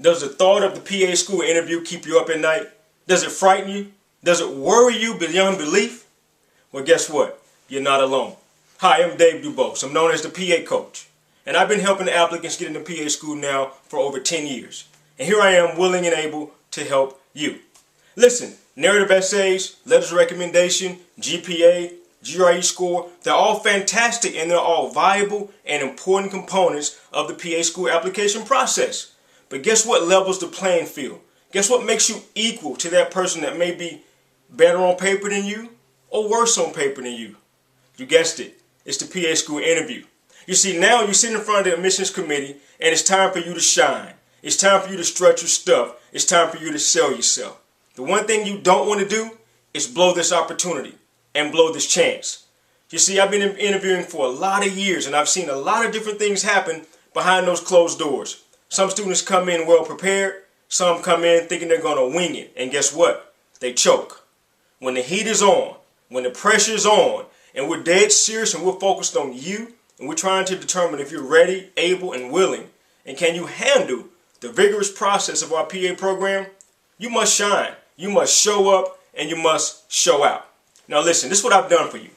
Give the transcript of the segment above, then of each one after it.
Does the thought of the PA school interview keep you up at night? Does it frighten you? Does it worry you beyond belief? Well, guess what? You're not alone. Hi, I'm Dave Dubose. I'm known as the PA coach. And I've been helping applicants get into PA school now for over 10 years. And here I am, willing and able to help you. Listen, narrative essays, letters of recommendation, GPA, GRE score, they're all fantastic and they're all viable and important components of the PA school application process. But guess what levels the playing field? Guess what makes you equal to that person that may be better on paper than you or worse on paper than you? You guessed it. It's the PA school interview. You see, now you sit in front of the admissions committee and it's time for you to shine. It's time for you to stretch your stuff. It's time for you to sell yourself. The one thing you don't want to do is blow this opportunity and blow this chance. You see, I've been interviewing for a lot of years and I've seen a lot of different things happen behind those closed doors. Some students come in well prepared. Some come in thinking they're going to wing it. And guess what? They choke. When the heat is on, when the pressure is on, and we're dead serious and we're focused on you, and we're trying to determine if you're ready, able, and willing, and can you handle the vigorous process of our PA program, you must shine. You must show up and you must show out. Now listen, this is what I've done for you.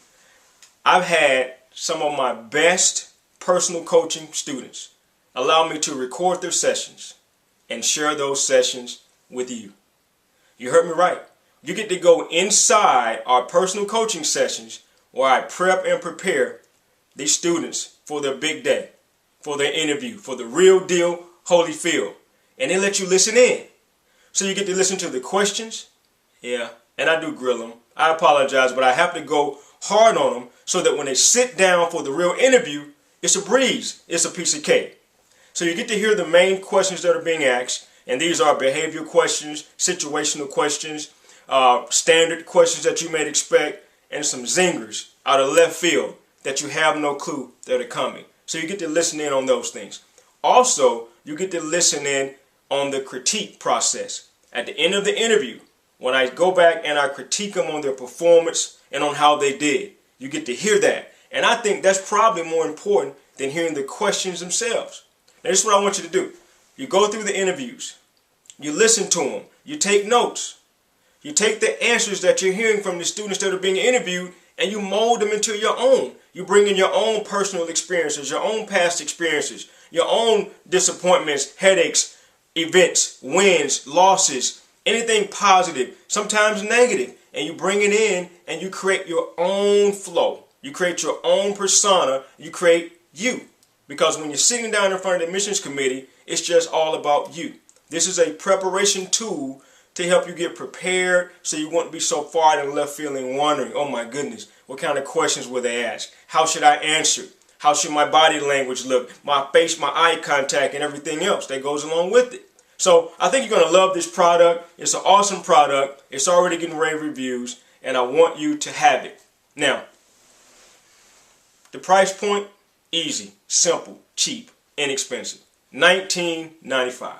I've had some of my best personal coaching students allow me to record their sessions and share those sessions with you. You heard me right. You get to go inside our personal coaching sessions where I prep and prepare these students for their big day, for their interview, for the real deal Holyfield. And they let you listen in. So you get to listen to the questions. Yeah, and I do grill them. I apologize, but I have to go hard on them so that when they sit down for the real interview, it's a breeze. It's a piece of cake. So you get to hear the main questions that are being asked. And these are behavioral questions, situational questions, standard questions that you may expect, and some zingers out of left field that you have no clue that are coming. So you get to listen in on those things. Also, you get to listen in on the critique process. At the end of the interview, when I go back and I critique them on their performance and on how they did, you get to hear that. And I think that's probably more important than hearing the questions themselves. Now, this is what I want you to do. You go through the interviews. You listen to them. You take notes. You take the answers that you're hearing from the students that are being interviewed and you mold them into your own. You bring in your own personal experiences, your own past experiences, your own disappointments, headaches, events, wins, losses, anything positive, sometimes negative. And you bring it in and you create your own flow. You create your own persona. You create you. Because when you're sitting down in front of the admissions committee, it's just all about you. This is a preparation tool to help you get prepared so you won't be so far in left field and wondering, oh my goodness, what kind of questions will they ask? How should I answer? How should my body language look? My face, my eye contact, and everything else that goes along with it. So I think you're going to love this product. It's an awesome product. It's already getting rave reviews, and I want you to have it. Now, the price point, easy, simple, cheap, inexpensive. $19.95.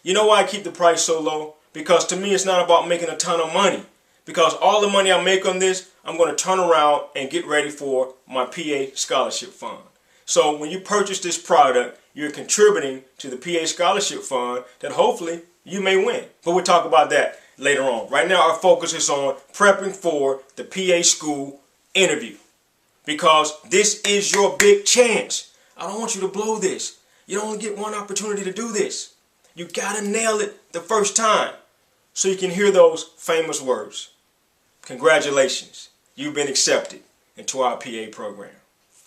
You know why I keep the price so low? Because to me, it's not about making a ton of money. Because all the money I make on this, I'm going to turn around and get ready for my PA Scholarship Fund. So when you purchase this product, you're contributing to the PA Scholarship Fund that hopefully you may win. But we'll talk about that later on. Right now, our focus is on prepping for the PA school interview. Because this is your big chance. I don't want you to blow this. You don't only get one opportunity to do this. You got to nail it the first time so you can hear those famous words. Congratulations, you've been accepted into our PA program.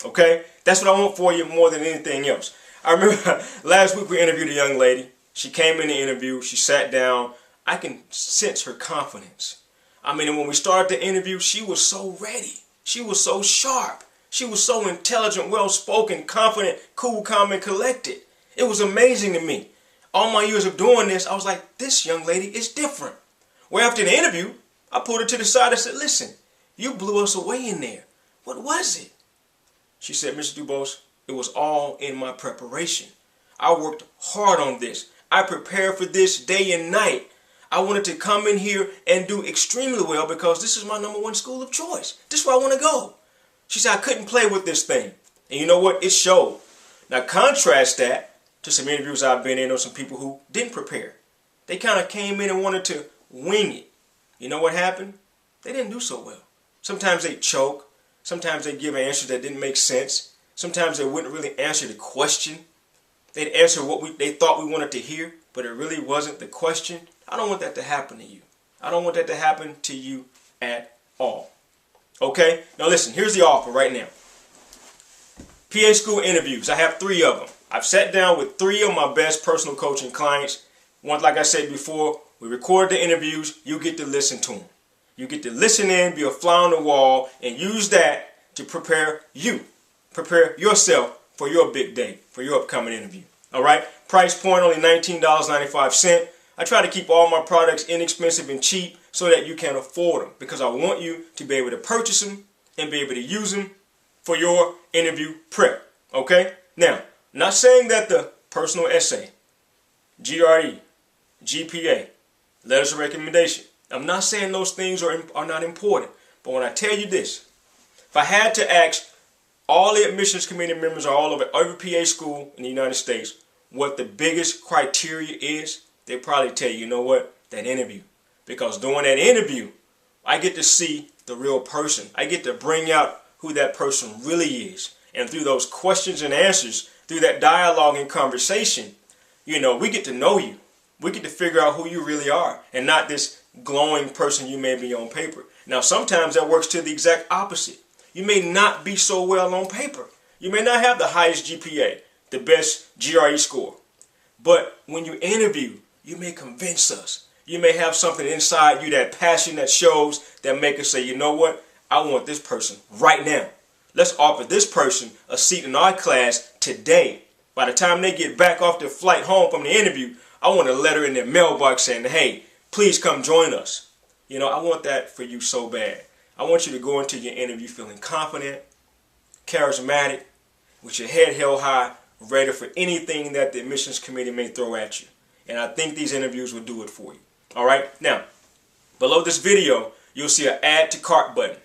Okay? That's what I want for you more than anything else. I remember last week we interviewed a young lady. She came in the interview. She sat down. I can sense her confidence. I mean, when we started the interview, she was so ready. She was so sharp. She was so intelligent, well-spoken, confident, cool, calm, and collected. It was amazing to me. All my years of doing this, I was like, this young lady is different. Well, after the interview, I pulled her to the side and said, listen, you blew us away in there. What was it? She said, Mr. Dubose, it was all in my preparation. I worked hard on this. I prepared for this day and night. I wanted to come in here and do extremely well because this is my #1 school of choice. This is where I want to go. She said, I couldn't play with this thing. And you know what? It showed. Now contrast that to some interviews I've been in on some people who didn't prepare. They kind of came in and wanted to wing it. You know what happened? They didn't do so well. Sometimes they choke. Sometimes they give answers that didn't make sense. Sometimes they wouldn't really answer the question. They'd answer what they thought we wanted to hear, but it really wasn't the question. I don't want that to happen to you. I don't want that to happen to you at all. Okay? Now listen, here's the offer right now. PA School interviews. I have 3 of them. I've sat down with 3 of my best personal coaching clients. Once, like I said before, we record the interviews. You get to listen to them. You get to listen in, be a fly on the wall, and use that to prepare you. Prepare yourself for your big day, for your upcoming interview. All right? Price point only $19.95. I try to keep all my products inexpensive and cheap so that you can afford them, because I want you to be able to purchase them and be able to use them for your interview prep. Okay? Now, not saying that the personal essay, GRE, GPA, letters of recommendation, I'm not saying those things are not important. But when I tell you this, if I had to ask all the admissions committee members all over every PA school in the United States what the biggest criteria is, they'd probably tell you know what? That interview. Because during that interview, I get to see the real person. I get to bring out who that person really is. And through those questions and answers, through that dialogue and conversation, we get to know you. We get to figure out who you really are, and not this glowing person you may be on paper. Now, sometimes that works to the exact opposite. You may not be so well on paper. You may not have the highest GPA, the best GRE score. But when you interview, you may convince us. You may have something inside you, that passion that shows, that make us say, you know what? I want this person right now. Let's offer this person a seat in our class today. By the time they get back off their flight home from the interview, I want a letter in their mailbox saying, hey, please come join us. I want that for you so bad. I want you to go into your interview feeling confident, charismatic, with your head held high, ready for anything that the admissions committee may throw at you. And I think these interviews will do it for you. All right? Now, below this video, you'll see an add to cart button.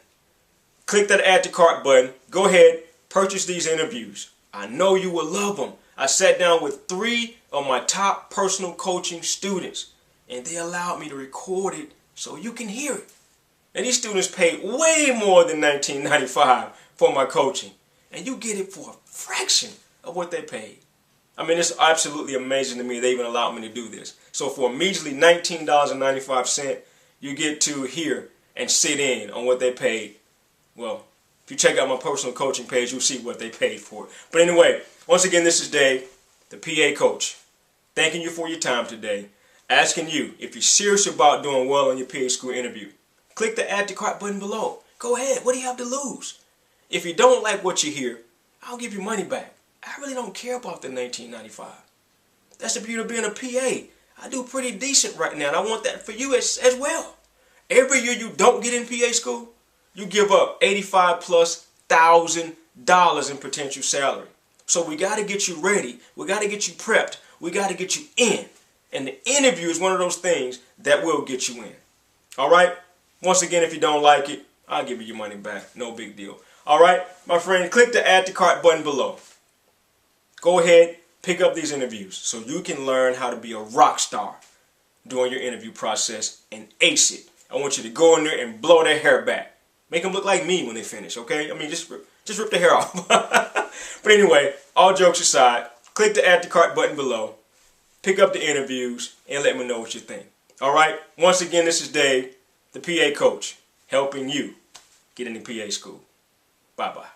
Click that add to cart button. Go ahead, purchase these interviews. I know you will love them. I sat down with 3 of my top personal coaching students, and they allowed me to record it so you can hear it. And these students paid way more than $19.95 for my coaching, and you get it for a fraction of what they paid. I mean, it's absolutely amazing to me they even allowed me to do this. So for a measly $19.95, you get to hear and sit in on what they paid. Well, if you check out my personal coaching page, you'll see what they paid for it. But anyway, once again, this is Dave, the PA coach, thanking you for your time today, asking you if you're serious about doing well on your PA school interview. Click the add to cart button below. Go ahead. What do you have to lose? If you don't like what you hear, I'll give you money back. I really don't care about the $19.95. That's the beauty of being a PA. I do pretty decent right now, and I want that for you as well. Every year you don't get in PA school, you give up $85,000+ in potential salary. So we got to get you ready. We got to get you prepped. We got to get you in. And the interview is one of those things that will get you in. All right? Once again, if you don't like it, I'll give you your money back. No big deal. All right? My friend, click the add to cart button below. Go ahead, pick up these interviews so you can learn how to be a rock star during your interview process and ace it. I want you to go in there and blow their hair back. Make them look like me when they finish, okay? I mean, just rip the hair off. But anyway, all jokes aside, click the add to cart button below, pick up the interviews, and let me know what you think. All right? Once again, this is Dave, the PA coach, helping you get into PA school. Bye-bye.